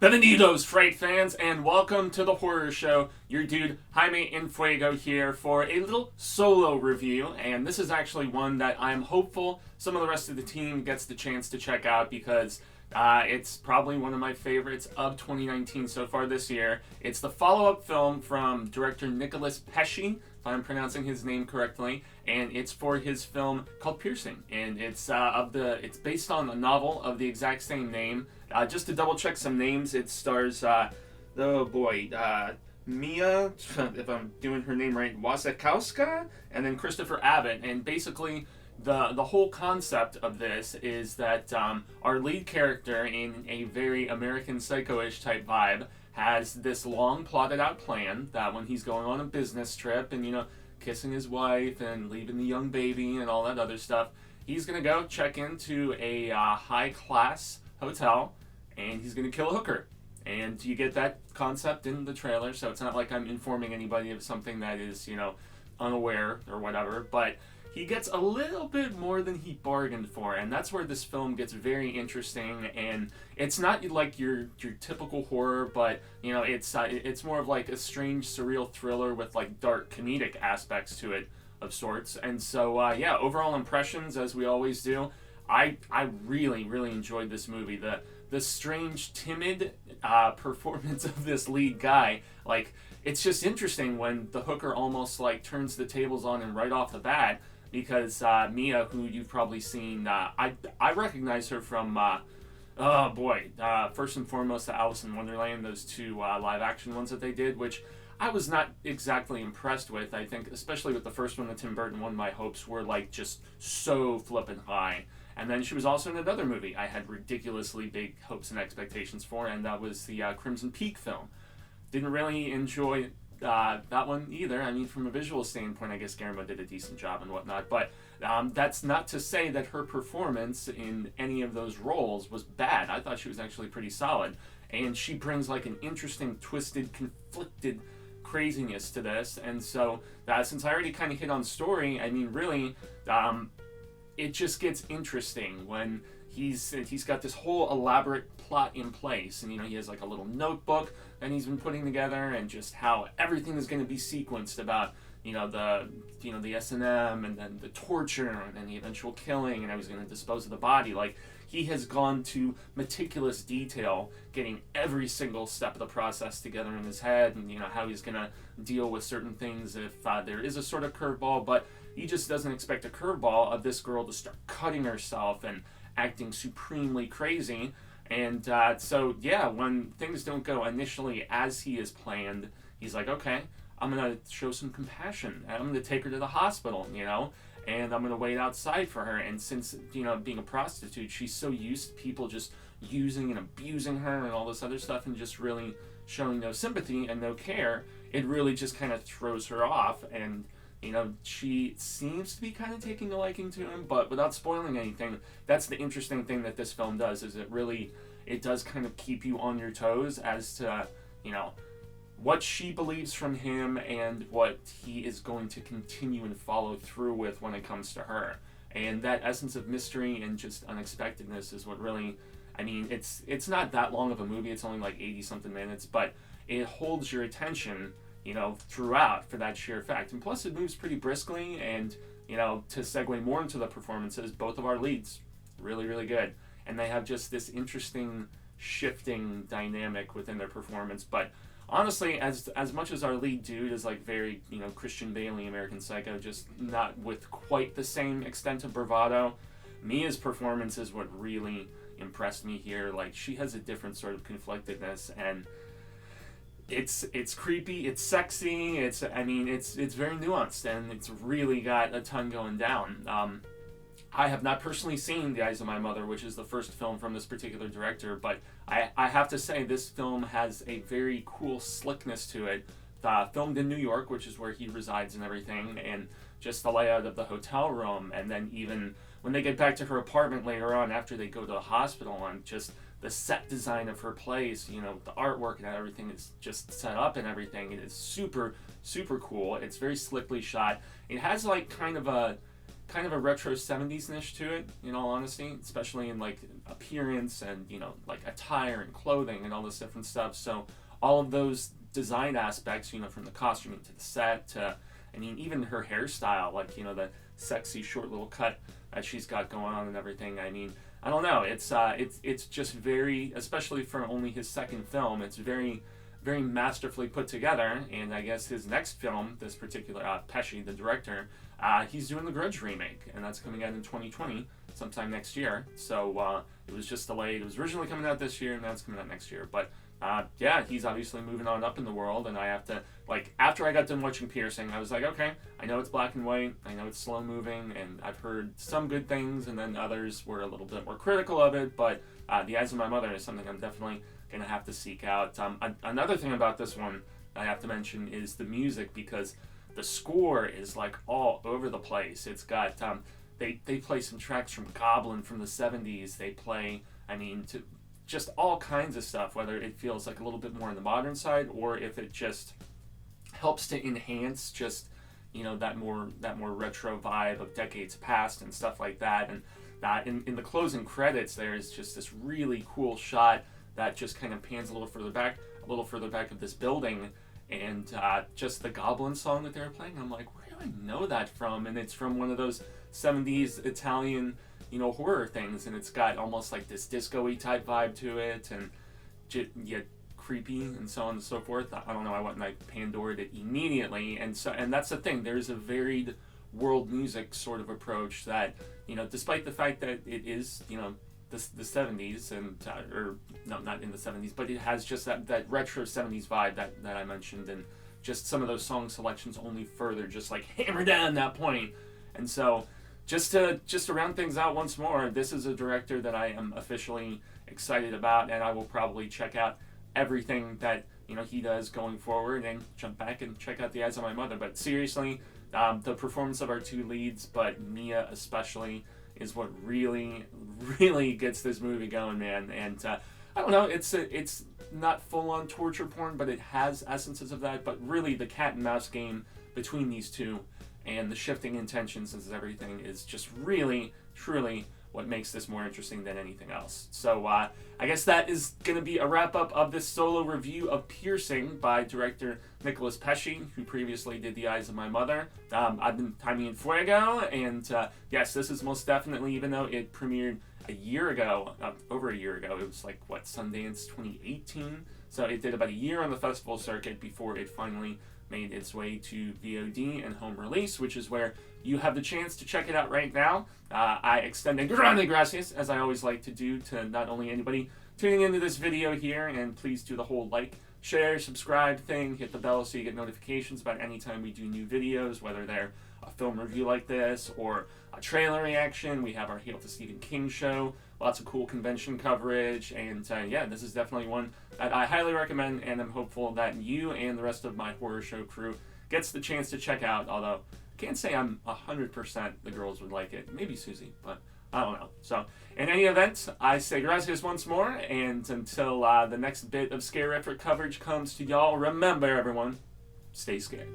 Bienvenidos, Freight fans, and welcome to the horror show. Your dude, Jaime and Fuego here for a little solo review, and this is actually one that I'm hopeful some of the rest of the team gets the chance to check out because it's probably one of my favorites of 2019 so far this year. It's the follow-up film from director Nicholas Pesci, if I'm pronouncing his name correctly, and it's for his film called Piercing, and it's based on a novel of the exact same name. Just to double check some names, it stars Mia, if I'm doing her name right, Wasikowska, and then Kristopher Abbott, and basically the whole concept of this is that our lead character, in a very American Psycho-ish type vibe, has this long plotted out plan that when he's going on a business trip and, kissing his wife and leaving the young baby and all that other stuff, he's going to go check into a high class hotel and he's going to kill a hooker. And you get that concept in the trailer, so it's not like I'm informing anybody of something that is, unaware or whatever, but he gets a little bit more than he bargained for, and that's where this film gets very interesting. And it's not like your typical horror, but it's more of like a strange surreal thriller with like dark comedic aspects to it of sorts. And so overall impressions, as we always do, I really enjoyed this movie. The strange timid performance of this lead guy, like, it's just interesting when the hooker almost like turns the tables on him right off the bat, because Mia, who you've probably seen, I recognize her from first and foremost the Alice in Wonderland, those two live action ones that they did, which I was not exactly impressed with. I think especially with the first one, the Tim Burton one, my hopes were like just so flippin' high. And then she was also in another movie I had ridiculously big hopes and expectations for, and that was the Crimson Peak film. Didn't really enjoy that one either. I mean, from a visual standpoint, I guess Germ did a decent job and whatnot, but that's not to say that her performance in any of those roles was bad. I thought she was actually pretty solid, and she brings like an interesting, twisted, conflicted craziness to this. And so since I already kind of hit on story, I mean, really, it just gets interesting when he's got this whole elaborate plot in place, and he has like a little notebook that he's been putting together, and just how everything is going to be sequenced about the S&M, and then the torture, and then the eventual killing, and how he's going to dispose of the body. Like, he has gone to meticulous detail getting every single step of the process together in his head, and how he's going to deal with certain things if there is a sort of curveball. But he just doesn't expect a curveball of this girl to start cutting herself and acting supremely crazy. And when things don't go initially as he has planned, he's like, okay, I'm going to show some compassion. I'm going to take her to the hospital, and I'm going to wait outside for her. And since, being a prostitute, she's so used to people just using and abusing her and all this other stuff, and just really showing no sympathy and no care, it really just kind of throws her off. And she seems to be kind of taking a liking to him, but without spoiling anything, that's the interesting thing that this film does, is it does kind of keep you on your toes as to, what she believes from him and what he is going to continue and follow through with when it comes to her. And that essence of mystery and just unexpectedness is what really, I mean, it's not that long of a movie, it's only like 80-something minutes, but it holds your attention throughout for that sheer fact. And plus it moves pretty briskly, and, to segue more into the performances, both of our leads, really good. And they have just this interesting, shifting dynamic within their performance. But honestly, as much as our lead dude is like very, Christian Bale, American Psycho, just not with quite the same extent of bravado, Mia's performance is what really impressed me here. Like, she has a different sort of conflictedness, and it's creepy, it's sexy, it's very nuanced, and it's really got a ton going down. I have not personally seen The Eyes of My Mother, which is the first film from this particular director, but I have to say this film has a very cool slickness to it. Filmed in New York, which is where he resides and everything, and just the layout of the hotel room, and then even when they get back to her apartment later on after they go to the hospital, and just the set design of her place, the artwork and everything is just set up and everything. It is super, super cool. It's very slickly shot. It has like kind of a kind of a retro 70s niche to it, in all honesty, especially in like appearance and, you know, like attire and clothing and all this different stuff. So all of those design aspects, you know, from the costuming to the set to, I mean, even her hairstyle, like, you know, the sexy short little cut that she's got going on and everything. I mean, I don't know. It's just very, especially for only his second film, it's very, very masterfully put together. And I guess his next film, this particular Pesci, the director, he's doing the Grudge remake, and that's coming out in 2020, sometime next year. So it was just delayed. It was originally coming out this year, and now it's coming out next year. But yeah, he's obviously moving on up in the world, and I have to, like, after I got done watching Piercing, I was like, okay, I know it's black and white, I know it's slow moving, and I've heard some good things, and then others were a little bit more critical of it, but The Eyes of My Mother is something I'm definitely going to have to seek out. Another thing about this one I have to mention is the music, because the score is like all over the place. It's got, they play some tracks from Goblin from the 70s, they play, I mean, to just all kinds of stuff, whether it feels like a little bit more on the modern side or if it just helps to enhance just, you know, that more retro vibe of decades past and stuff like that. And in the closing credits, there is just this really cool shot that just kind of pans a little further back of this building, and just the Goblin song that they were playing. I'm like, where do I know that from? And it's from one of those 70s Italian, you know, horror things, and it's got almost like this disco-y type vibe to it, and yet creepy, and so on and so forth. I don't know, I went and I Pandored it immediately, and that's the thing. There's a varied world music sort of approach that, you know, despite the fact that it is, you know, the 70s, and or no, not in the 70s, but it has just that retro 70s vibe that I mentioned, and just some of those song selections only further just like hammer down that point. And so just to round things out once more, this is a director that I am officially excited about, and I will probably check out everything that, you know, he does going forward, and jump back and check out The Eyes of My Mother. But seriously, the performance of our two leads, but Mia especially, is what really, really gets this movie going, man. And I don't know, it's not full-on torture porn, but it has essences of that. But really, the cat and mouse game between these two and the shifting intentions and everything is just really, truly what makes this more interesting than anything else. So I guess that is going to be a wrap-up of this solo review of Piercing by director Nicholas Pesci, who previously did The Eyes of My Mother. I've been Jaime in Fuego, and yes, this is most definitely, even though it premiered a year ago, over a year ago, it was like, what, Sundance 2018? So it did about a year on the festival circuit before it finally made its way to VOD and home release, which is where you have the chance to check it out right now. I extend a grande gracias, as I always like to do, to not only anybody tuning into this video here, and please do the whole like, share, subscribe thing, hit the bell so you get notifications about any time we do new videos, whether they're a film review like this or a trailer reaction. We have our Hail to Stephen King show, lots of cool convention coverage, and yeah, this is definitely one that I highly recommend, and I'm hopeful that you and the rest of my horror show crew gets the chance to check out, although I can't say I'm 100% the girls would like it. Maybe Susie, but I don't know. So, in any event, I say gracias once more, and until the next bit of Scarific coverage comes to y'all, remember, everyone, stay scared.